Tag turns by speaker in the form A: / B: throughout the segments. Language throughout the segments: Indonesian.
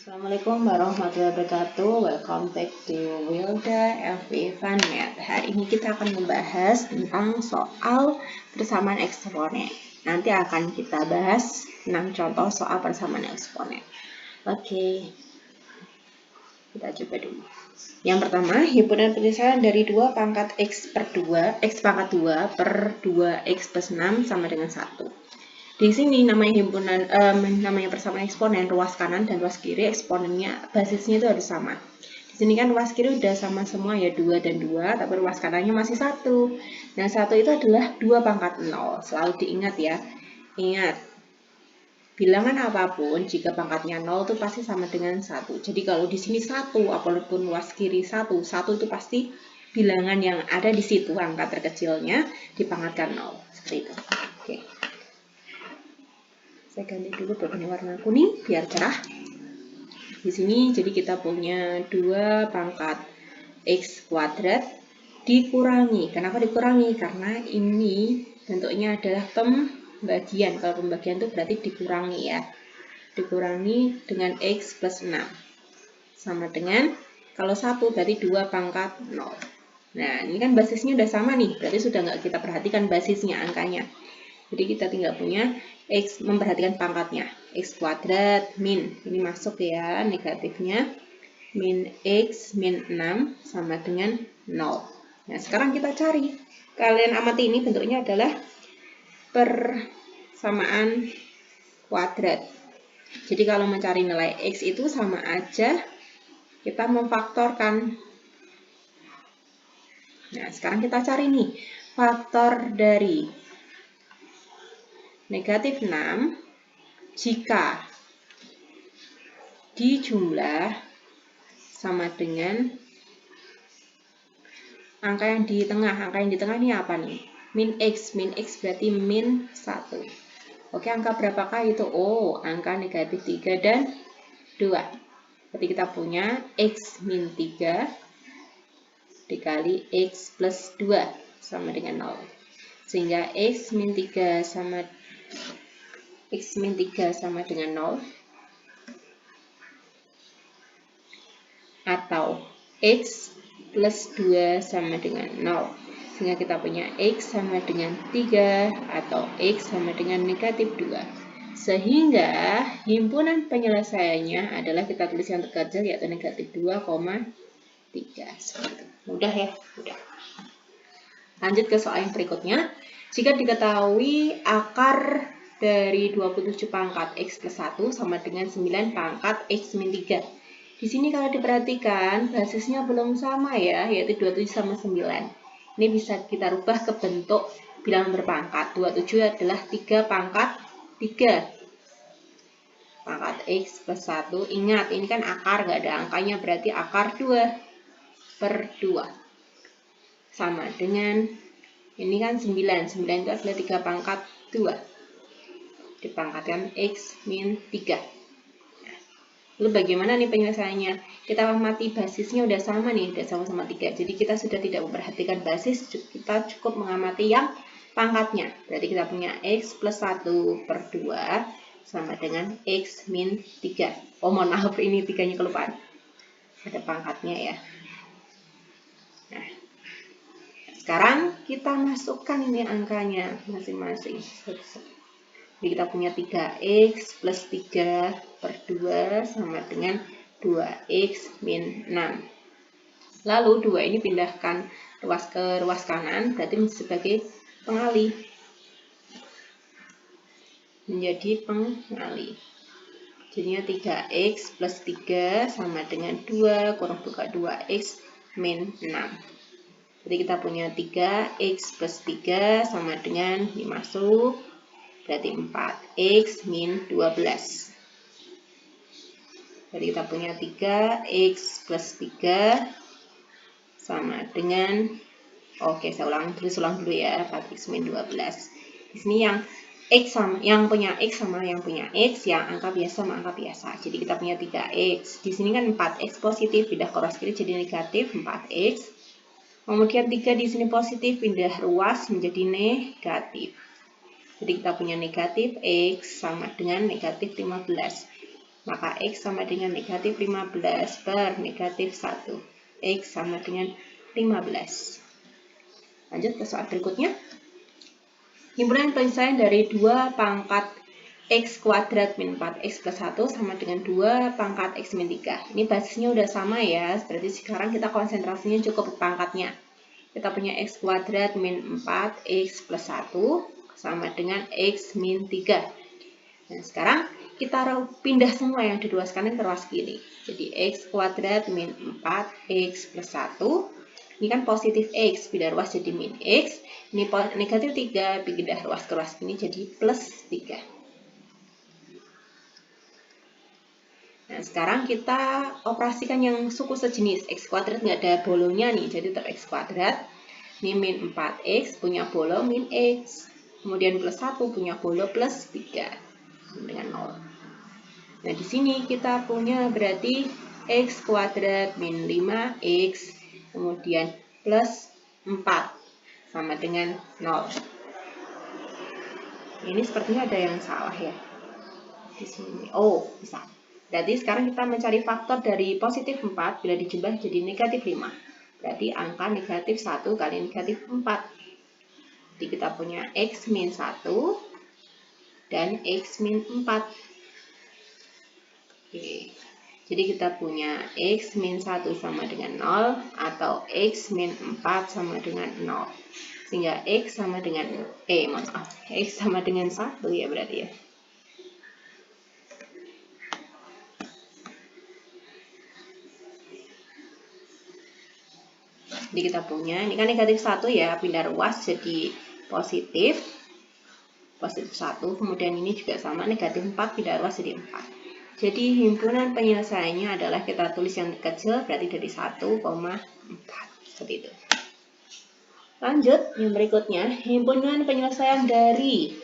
A: Assalamualaikum warahmatullahi wabarakatuh. Welcome back to Wilda FV FunMath. Hari ini kita akan membahas tentang soal persamaan eksponen. Nanti akan kita bahas 6 contoh soal persamaan eksponen. Oke, kita coba dulu. Yang pertama, himpunan persamaan dari 2 pangkat x pangkat 2 per 2x plus 6 sama dengan 1. Di sini namanya himpunan namanya persamaan eksponen, ruas kanan dan ruas kiri eksponennya basisnya itu harus sama. Di sini kan ruas kiri udah sama semua ya, 2 dan 2, tapi ruas kanannya masih 1. Nah, 1 itu adalah 2 pangkat 0. Selalu diingat ya. Ingat, bilangan apapun jika pangkatnya 0 itu pasti sama dengan 1. Jadi kalau di sini 1, apapun ruas kiri 1 itu pasti bilangan yang ada di situ, angka terkecilnya dipangkatkan 0. Seperti itu. Oke. Saya ganti dulu berwarna warna kuning biar cerah. Di sini jadi kita punya 2 pangkat x kuadrat dikurangi. Kenapa dikurangi? Karena ini bentuknya adalah pembagian. Kalau pembagian itu berarti dikurangi ya. Dikurangi dengan x plus 6. Sama dengan, kalau 1 berarti 2 pangkat 0. Nah, ini kan basisnya udah sama nih. Berarti sudah nggak kita perhatikan basisnya, angkanya. Jadi kita tinggal punya x, memperhatikan pangkatnya. X kuadrat min, ini masuk ya negatifnya. Min x min 6 sama dengan 0. Nah, sekarang kita cari. Kalian amati, ini bentuknya adalah persamaan kuadrat. Jadi kalau mencari nilai x itu sama aja kita memfaktorkan. Nah, sekarang kita cari nih faktor dari negatif 6 jika dijumlah sama dengan angka yang di tengah. Angka yang di tengah ini apa nih? Min x berarti min 1. Oke, angka berapakah itu? Oh, angka negatif 3 dan 2. Berarti kita punya x min 3 dikali x plus 2 sama dengan 0. Sehingga x min 3 sama dengan 0. Atau x plus 2 sama dengan 0. Sehingga kita punya x sama dengan 3 atau x sama dengan negatif 2. Sehingga himpunan penyelesaiannya adalah kita tulis yang terkecil yaitu negatif 2,3. Mudah ya? Mudah. Lanjut ke soal yang berikutnya. Jika diketahui akar dari 27 pangkat x plus 1 sama dengan 9 pangkat x min 3. Di sini kalau diperhatikan basisnya belum sama ya, yaitu 27 sama 9. Ini bisa kita rubah ke bentuk bilangan berpangkat. 27 adalah 3 pangkat 3. Pangkat x plus 1. Ingat, ini kan akar, nggak ada angkanya, berarti akar 2 per 2. Sama dengan, ini kan 9. 9 itu adalah 3 pangkat 2. Dipangkatkan x min 3. Lalu bagaimana nih penyelesaiannya? Kita amati basisnya udah sama nih, udah sama-sama 3. Jadi kita sudah tidak memperhatikan basis, kita cukup mengamati yang pangkatnya. Berarti kita punya x plus 1 per 2 sama dengan x min 3. Oh, mohon maaf, ini 3-nya kelupaan. Ada pangkatnya ya. Nah, sekarang kita masukkan ini angkanya masing-masing. Jadi kita punya 3x plus 3 per 2 sama dengan 2x min 6. Lalu 2 ini pindahkan ke ruas kanan, berarti sebagai pengalih. Menjadi pengalih. Jadinya 3x plus 3 sama dengan 2 kurang buka 2x min 6. Jadi kita punya 3x plus 3 sama dengan, ini masuk, berarti 4x min 12. Jadi kita punya 3x plus 3 sama dengan, oke, saya ulang dulu ya, 4x min 12. Di sini yang x sama yang punya x sama yang punya x, yang angka biasa sama angka biasa. Jadi kita punya 3x. Di sini kan 4x positif, pindah ke ruas kiri jadi negatif 4x. Kemudian 3 di sini positif, pindah ruas menjadi negatif. Jadi kita punya negatif x sama dengan negatif 15. maka X sama dengan negatif 15 per negatif 1. X sama dengan 15. Lanjut ke soal berikutnya. Himpunan penyelesaian dari 2 pangkat X kuadrat min 4X plus 1 sama dengan 2 pangkat X min 3. Ini basisnya udah sama ya, berarti sekarang kita konsentrasinya cukup pangkatnya. Kita punya X kuadrat min 4X plus 1 sama dengan X min 3. Nah, sekarang kita pindah semua yang di ruas kanan ke ruas kiri. Jadi X kuadrat min 4X plus 1. Ini kan positif X, pindah ruas jadi min X. Ini negatif 3, pindah ruas ke ruas kiri jadi plus 3. Nah, sekarang kita operasikan yang suku sejenis. X kuadrat nggak ada bolongnya nih, jadi tetap X kuadrat. Ini min 4X punya bolong min X. Kemudian plus 1 punya bolong plus 3. Dengan 0. Nah, di sini kita punya berarti X kuadrat min 5X. Kemudian plus 4. Sama dengan 0. Ini sepertinya ada yang salah ya. Di sini. Oh, bisa. Berarti sekarang kita mencari faktor dari positif 4 bila dijumlah jadi negatif 5. Berarti angka negatif 1 kali negatif 4. Jadi kita punya X min 1 dan X min 4. Oke. Jadi kita punya X min 1 sama dengan 0 atau X min 4 sama dengan 0. Sehingga X sama dengan X sama dengan 1 ya berarti ya. Jadi kita punya, ini kan negatif 1 ya, pindah ruas jadi positif 1, kemudian ini juga sama, negatif 4 pindah ruas jadi 4. Jadi himpunan penyelesaiannya adalah kita tulis yang terkecil, berarti dari 1,4. Seperti itu. Lanjut, yang berikutnya, himpunan penyelesaian dari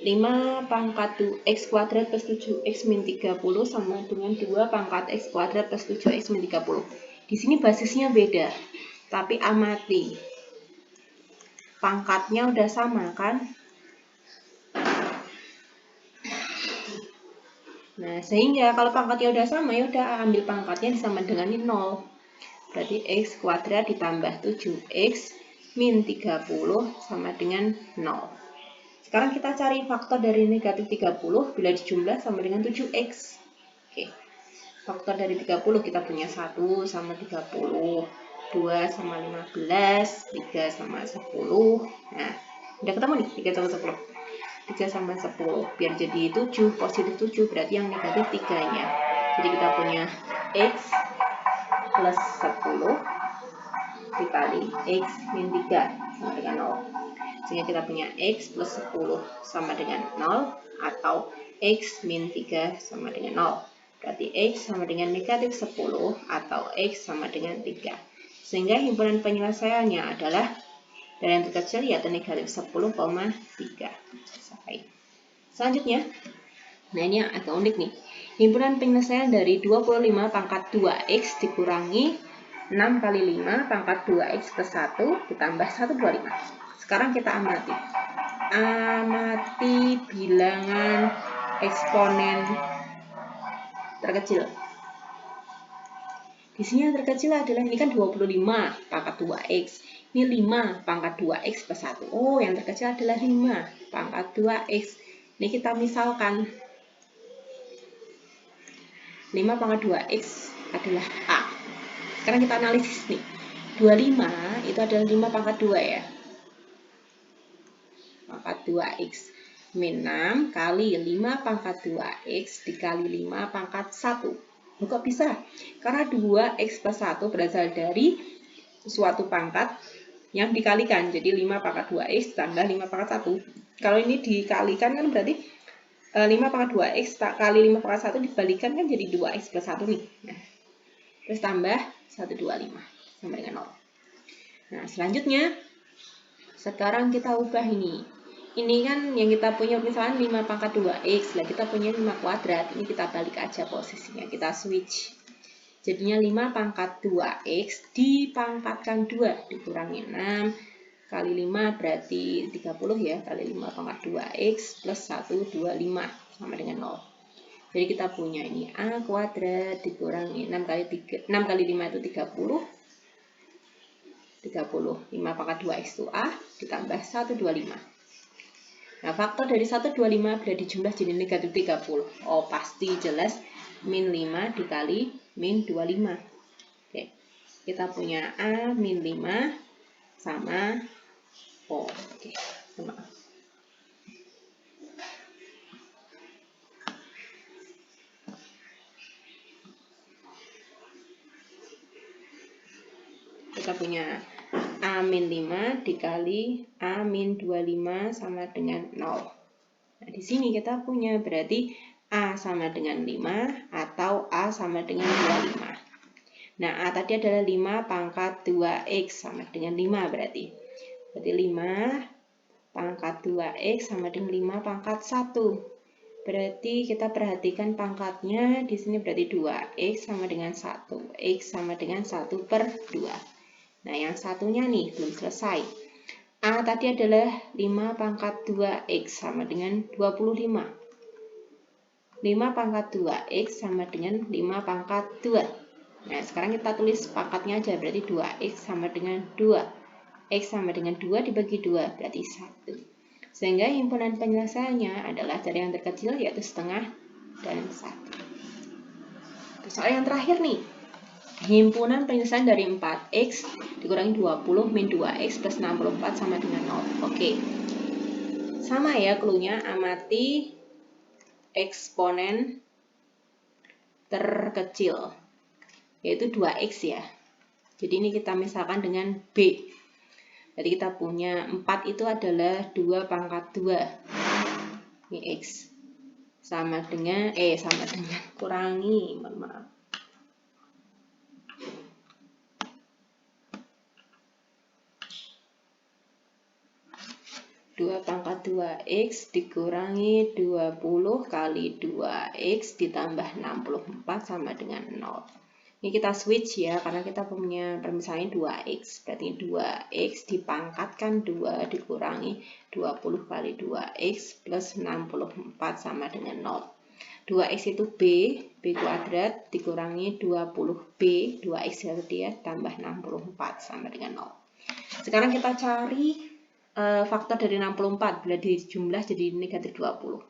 A: 5 pangkat X kuadrat plus 7X min 30 sama dengan 2 pangkat X kuadrat plus 7X min 30. Di sini basisnya beda. Tapi amati, pangkatnya udah sama kan? Nah, sehingga kalau pangkatnya udah sama, ya udah ambil pangkatnya sama dengan 0. Berarti X kuadrat ditambah 7X min 30 sama dengan 0. Sekarang kita cari faktor dari negatif 30 bila dijumlah sama dengan 7X. Oke. Faktor dari 30 kita punya 1 sama 30. 2 sama 15, 3 sama 10. Nah, udah ketemu nih 3 sama 10. 3 sama 10, biar jadi 7, positif 7, berarti yang negatif 3-nya. Jadi kita punya X plus 10 dikali X min 3 sama dengan 0. Sehingga kita punya X plus 10 sama dengan 0 atau X min 3 sama dengan 0. Berarti X sama dengan negatif 10 atau X sama dengan 3. Sehingga himpunan penyelesaiannya adalah dari yang terkecil yaitu negatif 10,3. Selesai. Selanjutnya, nah ini yang agak unik nih. Himpunan penyelesaian dari 25 pangkat 2X dikurangi 6 kali 5 pangkat 2X plus 1 ditambah 125. Sekarang kita amati. Amati bilangan eksponen terkecil. Di sini yang terkecil adalah, ini kan 25 pangkat 2X. Ini 5 pangkat 2X plus 1. Oh, yang terkecil adalah 5 pangkat 2X. Ini kita misalkan 5 pangkat 2X adalah A. Sekarang kita analisis nih. 25 itu adalah 5 pangkat 2 ya. Pangkat 2X min 6 kali 5 pangkat 2X dikali 5 pangkat 1. Kok bisa? Karena 2X plus 1 berasal dari suatu pangkat yang dikalikan. Jadi 5 pangkat 2X tambah 5 pangkat 1. Kalau ini dikalikan kan berarti 5 pangkat 2X kali 5 pangkat 1 dibalikan kan jadi 2X plus 1 nih. Nah, terus tambah 125 sama dengan 0. Nah, selanjutnya sekarang kita ubah ini. Ini kan yang kita punya misalnya 5 pangkat 2X. Lah kita punya 5 kuadrat. Ini kita balik aja posisinya. Kita switch. Jadinya 5 pangkat 2X dipangkatkan 2 dikurangi 6 kali 5 berarti 30 ya. Kali 5 pangkat 2X plus 125 sama dengan 0. Jadi kita punya ini A kuadrat dikurangi 6 kali 5 itu 30. 5 pangkat 2x itu A ditambah 125. Nah, faktor dari 125 bila dijumlah jadi negatif 30. Oh, pasti jelas min 5 dikali min 25. Oke, kita punya A min 5 sama oke, maaf. Kita punya A min 5 dikali A min 25 sama dengan 0. Nah, di sini kita punya berarti A sama dengan 5 atau A sama dengan 25. Nah, A tadi adalah 5 pangkat 2x sama dengan 5 berarti. Berarti 5 pangkat 2x sama dengan 5 pangkat 1. Berarti kita perhatikan pangkatnya di sini berarti 2x sama dengan 1. X sama dengan 1 per 2. Nah, yang satunya nih belum selesai. A tadi adalah 5 pangkat 2x sama dengan 25. 5 pangkat 2x sama dengan 5 pangkat 2. Nah, sekarang kita tulis pangkatnya aja, berarti 2x sama dengan 2. X sama dengan 2 dibagi 2, berarti 1. Sehingga himpunan penyelesaiannya adalah dari yang terkecil, yaitu setengah dan 1. Soal yang terakhir nih. Himpunan penyelesaian dari 4x dikurangi 20 min 2x plus 64 sama dengan 0. Oke. Sama ya cluenya, amati eksponen terkecil, yaitu 2x ya. Jadi ini kita misalkan dengan B. Jadi kita punya 4 itu adalah 2 pangkat 2. Ini x. Sama dengan kurangi, mohon maaf. 2 pangkat 2x dikurangi 20 kali 2x ditambah 64 sama dengan 0. Ini kita switch ya, karena kita punya permisalannya 2x. Berarti 2x dipangkatkan 2 dikurangi 20 kali 2x plus 64 sama dengan 0. 2x itu b kuadrat dikurangi 20b, 2x itu dia tambah 64 sama dengan 0. Sekarang kita cari faktor dari 64 bila dijumlah jadi negatif 20.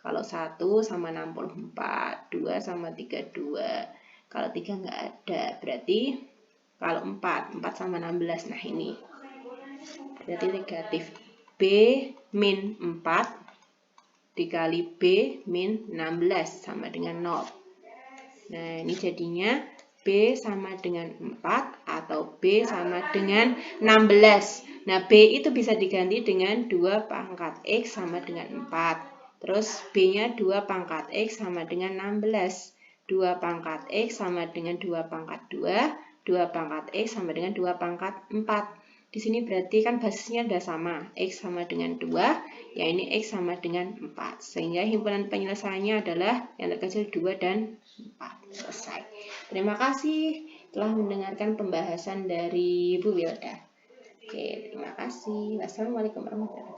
A: Kalau 1 sama 64, 2 sama 32. Kalau 3 nggak ada, berarti kalau 4 sama 16. Nah, ini berarti negatif B min 4 dikali B min 16 sama dengan 0. Nah, ini jadinya B sama dengan 4 atau B sama dengan 16. Nah, B itu bisa diganti dengan 2 pangkat X sama dengan 4. Terus B-nya 2 pangkat X sama dengan 16. 2 pangkat X sama dengan 2 pangkat 2. 2 pangkat X sama dengan 2 pangkat 4. Di sini berarti kan basisnya ada sama. X sama dengan 2, ya ini X sama dengan 4. Sehingga himpunan penyelesaiannya adalah yang terkecil 2 dan 4. Selesai. Terima kasih telah mendengarkan pembahasan dari Bu Wilda. Oke, terima kasih. Wassalamualaikum warahmatullahi wabarakatuh.